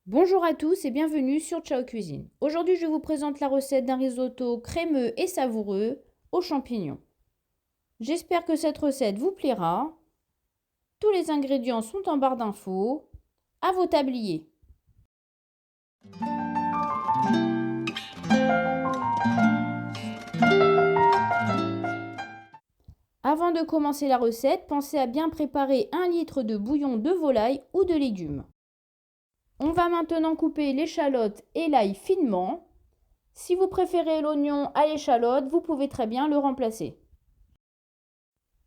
Bonjour à tous et bienvenue sur Ciao Cuisine. Aujourd'hui, je vous présente la recette d'un risotto crémeux et savoureux aux champignons. J'espère que cette recette vous plaira. Tous les ingrédients sont en barre d'infos. À vos tabliers. Avant de commencer la recette, pensez à bien préparer 1 litre de bouillon de volaille ou de légumes. On va maintenant couper l'échalote et l'ail finement. Si vous préférez l'oignon à l'échalote, vous pouvez très bien le remplacer.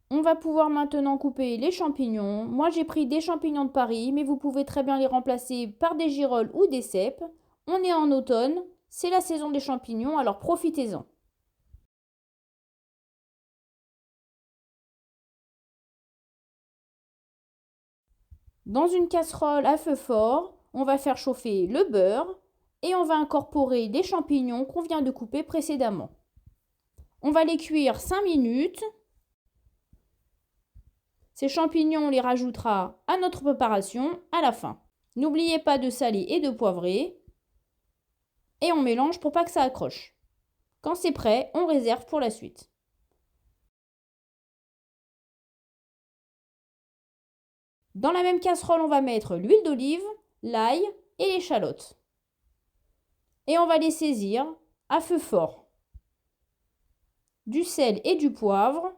On va pouvoir maintenant couper les champignons. Moi, j'ai pris des champignons de Paris, mais vous pouvez très bien les remplacer par des girolles ou des cèpes. On est en automne, c'est la saison des champignons, alors profitez-en. Dans une casserole à feu fort, on va faire chauffer le beurre et on va incorporer les champignons qu'on vient de couper précédemment. On va les cuire 5 minutes. Ces champignons, on les rajoutera à notre préparation à la fin. N'oubliez pas de saler et de poivrer. Et on mélange pour pas que ça accroche. Quand c'est prêt, on réserve pour la suite. Dans la même casserole, on va mettre l'huile d'olive, l'ail et l'échalote. Et on va les saisir à feu fort. Du sel et du poivre.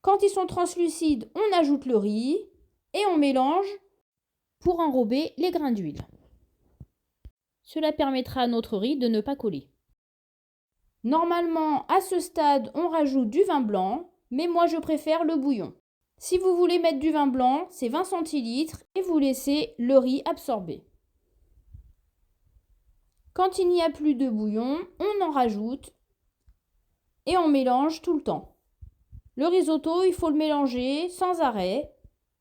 Quand ils sont translucides, on ajoute le riz et on mélange pour enrober les grains d'huile. Cela permettra à notre riz de ne pas coller. Normalement, à ce stade, on rajoute du vin blanc, mais moi je préfère le bouillon. Si vous voulez mettre du vin blanc, c'est 20 centilitres et vous laissez le riz absorber. Quand il n'y a plus de bouillon, on en rajoute et on mélange tout le temps. Le risotto, il faut le mélanger sans arrêt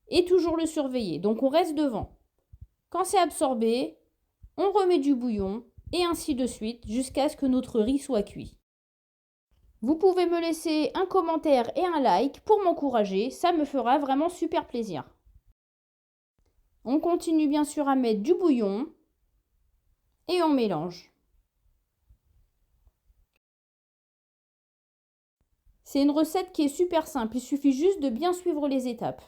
et toujours le surveiller. Donc on reste devant. Quand c'est absorbé, on remet du bouillon et ainsi de suite jusqu'à ce que notre riz soit cuit. Vous pouvez me laisser un commentaire et un like pour m'encourager, ça me fera vraiment super plaisir. On continue bien sûr à mettre du bouillon et on mélange. C'est une recette qui est super simple, il suffit juste de bien suivre les étapes.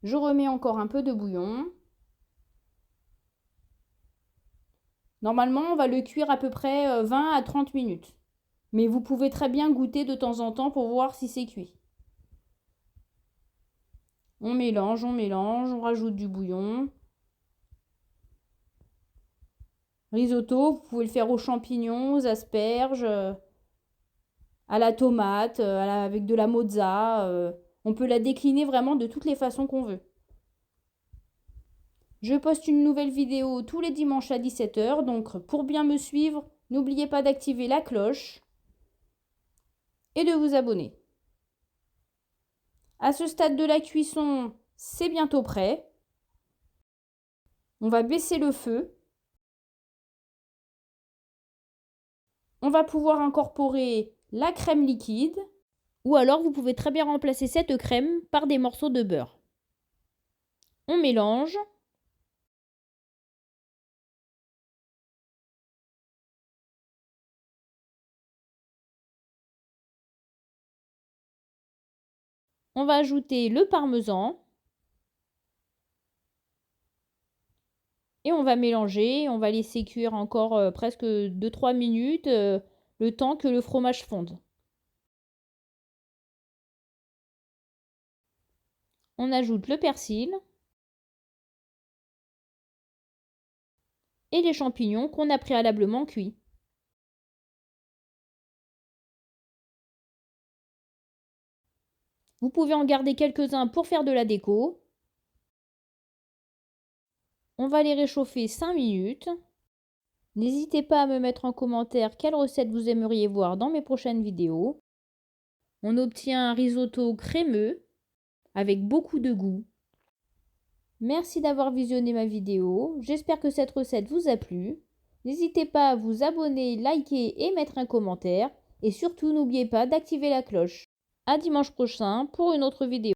Je remets encore un peu de bouillon. Normalement, on va le cuire à peu près 20 à 30 minutes. Mais vous pouvez très bien goûter de temps en temps pour voir si c'est cuit. On mélange, on rajoute du bouillon. Risotto, vous pouvez le faire aux champignons, aux asperges, à la tomate, avec de la mozza. On peut la décliner vraiment de toutes les façons qu'on veut. Je poste une nouvelle vidéo tous les dimanches à 17 h, donc pour bien me suivre, n'oubliez pas d'activer la cloche et de vous abonner. À ce stade de la cuisson, c'est bientôt prêt. On va baisser le feu. On va pouvoir incorporer la crème liquide ou alors vous pouvez très bien remplacer cette crème par des morceaux de beurre. On mélange. On va ajouter le parmesan. Et on va mélanger, on va laisser cuire encore presque 2-3 minutes, le temps que le fromage fonde. On ajoute le persil et les champignons qu'on a préalablement cuits. Vous pouvez en garder quelques-uns pour faire de la déco. On va les réchauffer 5 minutes. N'hésitez pas à me mettre en commentaire quelle recette vous aimeriez voir dans mes prochaines vidéos. On obtient un risotto crémeux avec beaucoup de goût. Merci d'avoir visionné ma vidéo. J'espère que cette recette vous a plu. N'hésitez pas à vous abonner, liker et mettre un commentaire. Et surtout, n'oubliez pas d'activer la cloche. À dimanche prochain pour une autre vidéo.